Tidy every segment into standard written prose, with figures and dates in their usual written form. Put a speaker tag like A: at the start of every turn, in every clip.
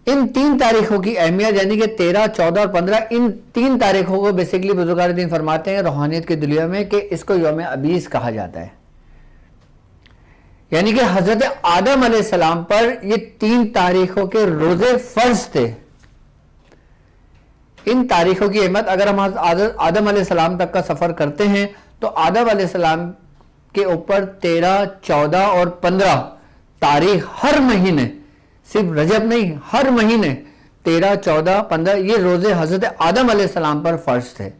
A: इन 3 तारीखों की अहमियत, यानी कि 13, 14 और 15, इन 3 तारीखों को बेसिकली बुजुर्गान दीन फरमाते हैं रूहानियत की दुनिया में कि इसको यौम अबीस कहा जाता है। यानी कि हजरत आदम अलैहिस्सलाम पर ये 3 तारीखों के रोजे फर्ज थे। इन तारीखों की अहमियत, अगर हम आदम अलैहिस्सलाम तक का सफर करते हैं तो आदम अलैहिस्सलाम के ऊपर 13, 14 और 15 तारीख हर महीने, सिर्फ रजब नहीं, हर महीने 13, 14, 15 ये रोजे हजरत आदम अलैहिस्सलाम पर फर्ज थे।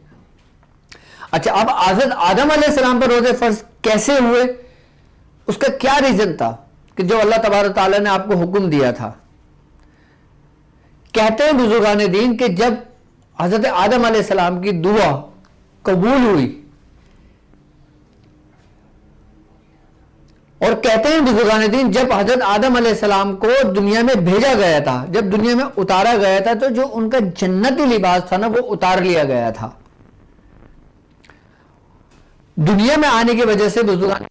A: अच्छा, अब हजरत आदम अलैहिस्सलाम पर रोजे फर्ज कैसे हुए, उसका क्या रीजन था कि जो अल्लाह तबारक तआला ने आपको हुक्म दिया था। कहते हैं बुजुर्गान दीन कि जब हजरत आदम अलैहिस्सलाम की दुआ कबूल हुई, और कहते हैं बुजुर्गान दीन जब हजरत आदम अलैहिस्सलाम को दुनिया में भेजा गया था, जब दुनिया में उतारा गया था, तो जो उनका जन्नती लिबास था ना वो उतार लिया गया था। दुनिया में आने की वजह से बुजुर्गान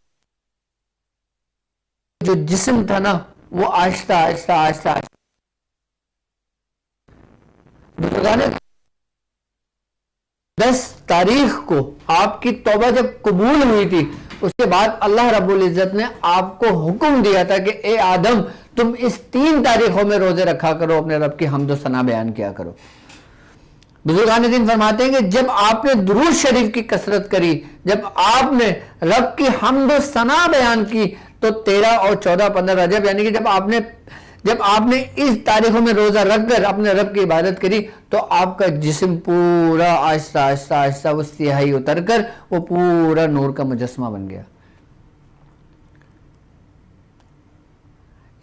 A: जो जिस्म था ना वो आहिस्ता आहिस्ता आहिस्ता बुजुर्गान 10 तारीख को आपकी तौबा जब कबूल हुई थी, उसके बाद अल्लाह रब्बुल इज्जत ने आपको हुक्म दिया था कि ए आदम तुम इस 3 तारीखों में रोजे रखा करो, अपने रब की हम्द व सना बयान किया करो। बुजुर्गान दीन फरमाते हैं कि जब आपने दुरूद शरीफ की कसरत करी, जब आपने रब की हम्द व सना बयान की, तो 13 और 14, 15 रजब, यानी कि जब आपने इस तारीखों में रोजा रखकर अपने रब की इबादत करी, तो आपका जिस्म पूरा आहिस्ता आहिस्ता आहिस्ता वो स्याही उतर कर वो पूरा नूर का मुजस्मा बन गया।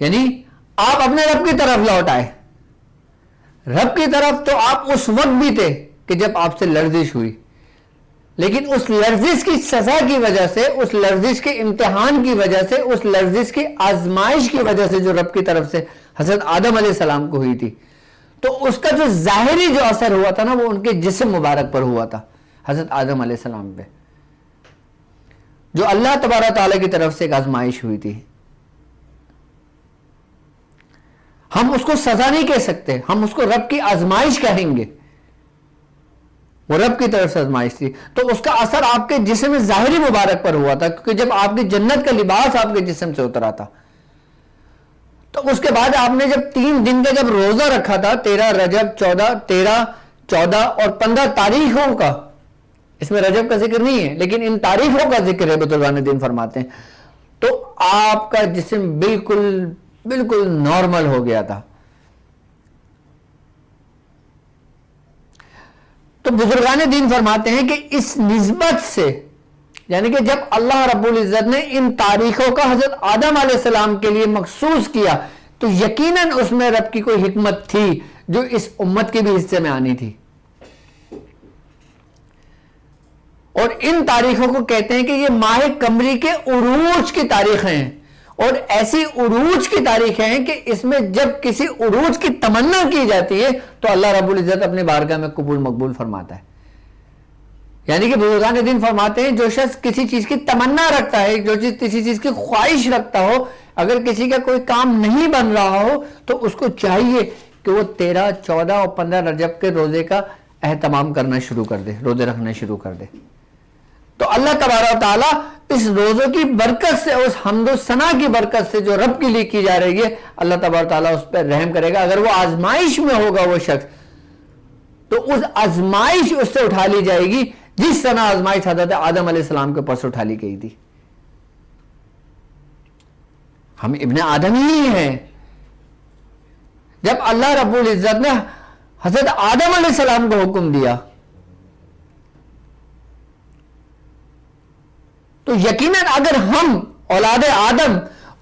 A: यानी आप अपने रब की तरफ लौट आए। रब की तरफ तो आप उस वक्त भी थे कि जब आपसे लर्जिश हुई, लेकिन उस लर्जिश की सजा की वजह से, उस लर्जिश के इम्तिहान की वजह से, उस लर्जिश की आजमाइश की वजह से जो रब की तरफ से हजरत आदम अलैहिस्सलाम को हुई थी, तो उसका जो जाहिरी जो असर हुआ था ना वो उनके जिस्म मुबारक पर हुआ था, हजरत आदम अलैहिस्सलाम पे, जो अल्लाह तबारक तआला की तरफ से एक आजमाइश हुई थी। हम उसको सजा नहीं कह सकते, हम उसको रब की आजमाइश कहेंगे। वो रब की तरफ से आजमाइश थी, तो उसका असर आपके जिस्म ज़ाहिरी मुबारक पर हुआ था, क्योंकि जब आपकी जन्नत का लिबास आपके जिस्म से उतरा था, तो उसके बाद आपने जब 3 दिन का जब रोजा रखा था, 13 रजब, 13, 14 और 15 तारीखों का, इसमें रजब का जिक्र नहीं है लेकिन इन तारीखों का जिक्र है, बुजुर्गान दीन फरमाते हैं, तो आपका जिस्म बिल्कुल बिल्कुल नॉर्मल हो गया था। तो बुजुर्गान दीन फरमाते हैं कि इस निस्बत से, यानी कि जब अल्लाह रब्बुल इज्जत ने इन तारीखों का हजरत आदम अलैहिस्सलाम के लिए मखसूस किया, तो यकीनन उसमें रब की कोई हिकमत थी जो इस उम्मत के भी हिस्से में आनी थी। और इन तारीखों को कहते हैं कि ये माह कमरी के उरूज की तारीखें हैं, और ऐसी उरूज की तारीखें हैं कि इसमें जब किसी उरूज की तमन्ना की जाती है तो अल्लाह रब्बुल इज्जत अपने बारगाह में कबूल मकबूल फरमाता है। यानी कि बुजुर्गान दीन फरमाते हैं जो शख्स किसी चीज की तमन्ना रखता है, जो चीज किसी चीज की ख्वाहिश रखता हो, अगर किसी का कोई काम नहीं बन रहा हो तो उसको चाहिए कि वो 13, 14 और 15 रजब के रोजे का एहतमाम करना शुरू कर दे, रोजे रखना शुरू कर दे। तो अल्लाह तबारक तआला इस रोजों की बरकत से, उस हम्द व सना की बरकत से जो रब के लिए की जा रही है, अल्लाह तबारक तआला उस पर रहम करेगा। अगर वो आजमाइश में होगा वो शख्स, तो उस आजमाइश उससे उठा ली जाएगी जिस तरह आजमाइश हजरत आदम अलैहिस्सलाम के ऊपर से उठा ली गई थी। हम इब्ने आदम ही हैं। जब अल्लाह रब्बुल इज्जत ने हजरत आदम अलैहिस्सलाम को हुक्म दिया, तो यकीनन अगर हम औलाद आदम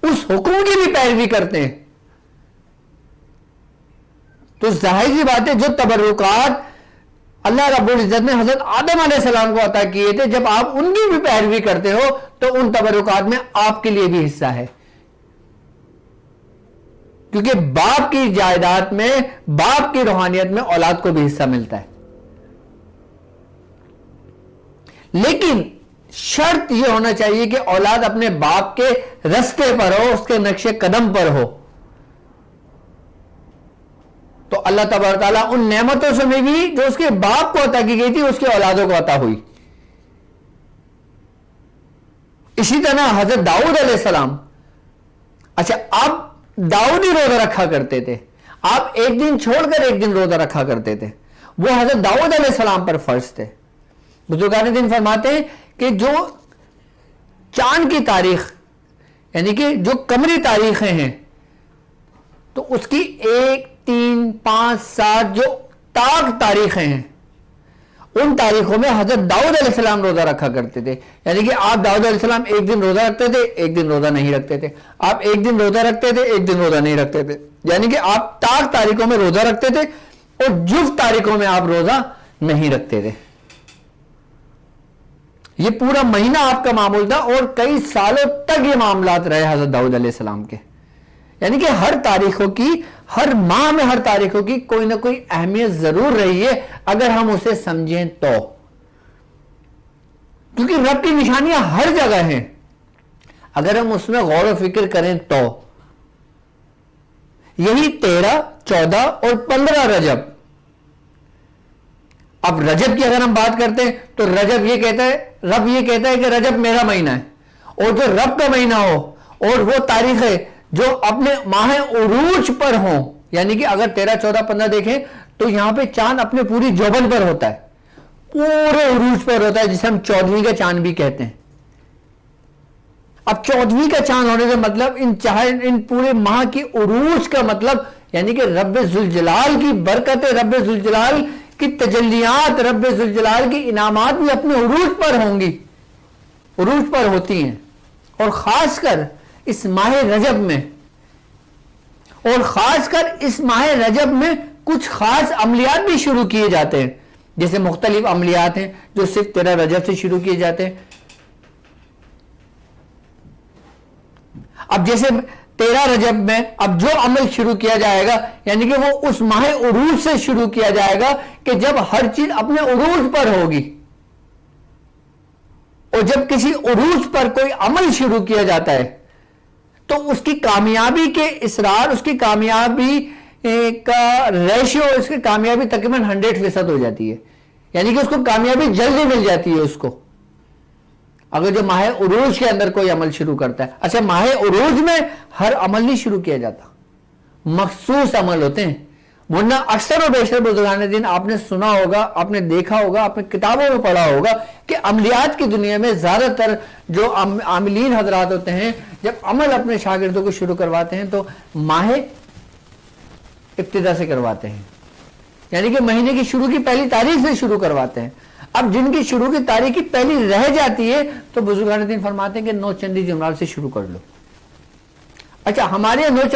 A: उस हुक्म की भी पैरवी करते हैं तो जाहिर सी बात है जो तबर्रुकात अल्लाह रब्बुल इज्जत ने हजरत आदम अलैहिस्सलाम को अता किए थे, जब आप उनकी भी पैरवी करते हो तो उन तबर्रुकात में आपके लिए भी हिस्सा है, क्योंकि बाप की जायदाद में, बाप की रूहानियत में औलाद को भी हिस्सा मिलता है। लेकिन शर्त यह होना चाहिए कि औलाद अपने बाप के रास्ते पर हो, उसके नक्शे कदम पर हो। अल्लाह तबारक ताला उन नेमतों से में भी जो उसके बाप को अता की गई थी उसके औलादों को अता हुई। इसी तरह हजरत दाऊद अलैहिस्सलाम, अच्छा आप दाऊद ही रोजा रखा करते थे, आप एक दिन छोड़कर एक दिन रोजा रखा करते थे, वो हजरत दाऊद अलैहिस्सलाम पर फर्ज थे। बुजुर्गान दिन फरमाते हैं कि जो चांद की तारीख यानी कि जो कमरी तारीखें हैं तो उसकी 1, 3, 5, 7 जो ताक तारीखें हैं उन तारीखों में हजरत दाऊद अलैहिस्सलाम रोजा रखा करते थे। यानी कि आप दाऊद अलैहिस्सलाम एक दिन रोजा रखते थे, एक दिन रोजा नहीं रखते थे, आप एक दिन रोजा रखते थे, एक दिन रोजा नहीं रखते थे। यानी कि आप ताक तारीखों में रोजा रखते थे और जुफ्त तारीखों में आप रोजा नहीं रखते थे। ये पूरा महीना आपका मामूल था और कई सालों तक ये मामलात रहे हजरत दाऊद अलैहिस्सलाम के। यानी कि हर तारीखों की, हर माह में हर तारीखों की कोई ना कोई अहमियत जरूर रही है अगर हम उसे समझें तो, क्योंकि रब की निशानियां हर जगह हैं अगर हम उसमें गौर व फिक्र करें तो। यही 13, 14 और 15 रजब। अब रजब की अगर हम बात करते हैं तो रजब ये कहता है, रब ये कहता है कि रजब मेरा महीना है, और जो रब का महीना हो और वो तारीख है जो अपने माह उरूज पर हो, यानी कि अगर 13, 14, 15 देखें तो यहां पे चांद अपने पूरी जोबन पर होता है, पूरे उरूज पर होता है, जिसे हम 14वीं का चांद भी कहते हैं। अब 14वीं का चांद होने से मतलब इन पूरे माह की उरूज का मतलब यानी कि रब्बे जुल जलाल की बरकत, रब्बे जुल जलाल की तजल्लियात, रब्बे जुल जलाल की इनामात भी अपने उरूज पर होंगी, उरूज पर होती हैं। और खासकर इस माह रजब में, और खासकर इस माह रजब में कुछ खास अमलियात भी शुरू किए जाते हैं, जैसे मुख्तलिफ अमलियात हैं जो सिर्फ 13 रजब से शुरू किए जाते हैं। अब जैसे 13 रजब में अब जो अमल शुरू किया जाएगा यानी कि वो उस माह उरूज से शुरू किया जाएगा कि जब हर चीज अपने उरूज पर होगी, और जब किसी उरूज पर कोई अमल शुरू किया जाता है तो उसकी कामयाबी के इसरार, उसकी कामयाबी का रेशियो, उसकी कामयाबी तकरीबन 100% हो जाती है, यानी कि उसको कामयाबी जल्दी मिल जाती है उसको, अगर जो माह उरूज के अंदर कोई अमल शुरू करता है। अच्छा, माह उरूज में हर अमल नहीं शुरू किया जाता, मखसूस अमल होते हैं, वरना अक्सर और बेशतर बुजुर्गान दिन आपने सुना होगा, आपने देखा होगा, आपने किताबों में पढ़ा होगा कि अमलियात की दुनिया में ज्यादातर जो आमिलीन हजरात होते हैं जब अमल अपने शागिर्दों को शुरू करवाते हैं तो माह इब्तिदा से करवाते हैं, यानी कि महीने की शुरू की पहली तारीख से शुरू करवाते हैं। अब जिनकी शुरू की तारीख की पहली रह जाती है तो बुजुर्गान दिन फरमाते हैं कि 9 चंदी जुमरात से शुरू कर लो। अच्छा, हमारे 9